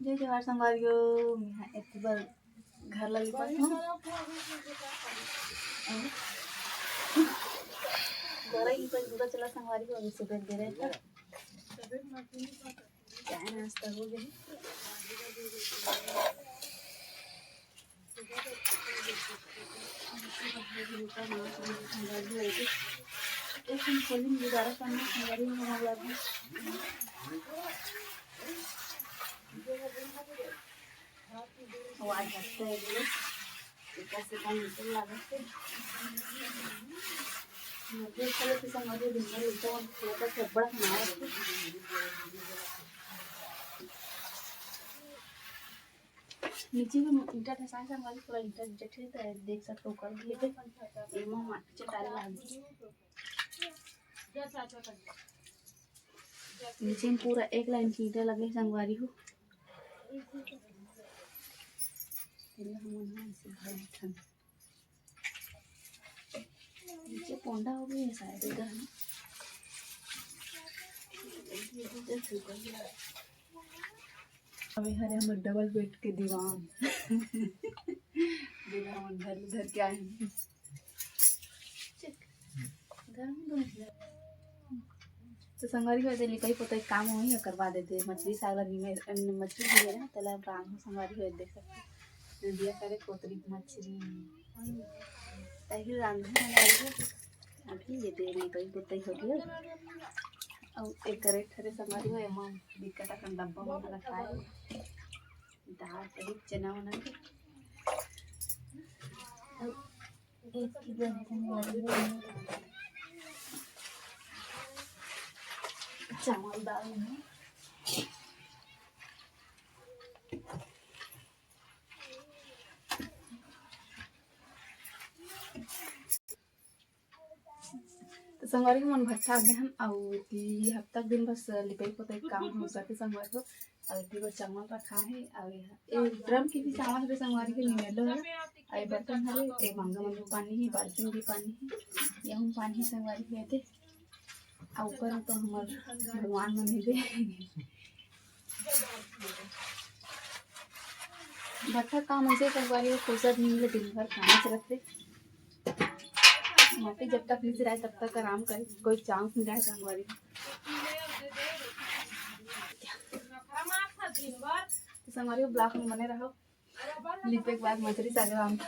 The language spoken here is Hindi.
जय जवाहर संगवारियो मैं एक बार घर लगी पास हूँ गोरा ही पर पूरा चला संगवारियो अभी सुबह दे रहे थे चाय नाश्ता हो गया एक हम खोलें गुजारा करना संगवारी में हमारा आवाज हटता है ये कैसे काम निकल लगा से मुझे चलो कि संगवारी दिन भर तो थोड़ा सा बड़ा बनाया नीचे में ईटा ठसा संगवारी पूरा ईटा जठे तो देख सकते हो कर दिए थे एमो माटी चटारे लग नीचे में पूरा एक लाइन की ईटा लगे संगवारी हो नीचे पोंडा हो गई है शायद इधर अभी हरे हम डबल बेड के दीवान दीवान घर के आए तो संगवारी हो देली कई पोते काम वही करवा देते मछली साग लगी में मछली है ना तला प्राण हो संगवारी हो देख सकते दिया करे कोतरी मछली तही रांधे संगवारी अभी ये दे नहीं तो पोते हो गया और एक करे ठरे संगवारी हो एमा बिकटा का डब्बा में रखा है दाल कड़ी चना बना के एक की बने संगवारी हो चावल दाल में तो संगवारी मन भट्टा आगे हम और हफ्ता दिन बस लिपाई पोताई काम हो सके संगवारी को और बस चावल रखा है और ये ड्रम की भी चावल है संगवारी के निमेलो है और बर्तन हरे एक मांगा में पानी है बाल्टी में भी पानी है यहाँ पानी संगवारी के थे ऊपर तो हमारे भगवान मन मिले भट्टा काम ऐसे संगवारी को फुर्सत नहीं मिले दिन भर खाना चलते माटी जब तक नहीं रहे तब तक आराम करे कोई चांस नहीं रहे संगवारी संगवारी ब्लॉक में बने रहो लिपे के बाद मछली साग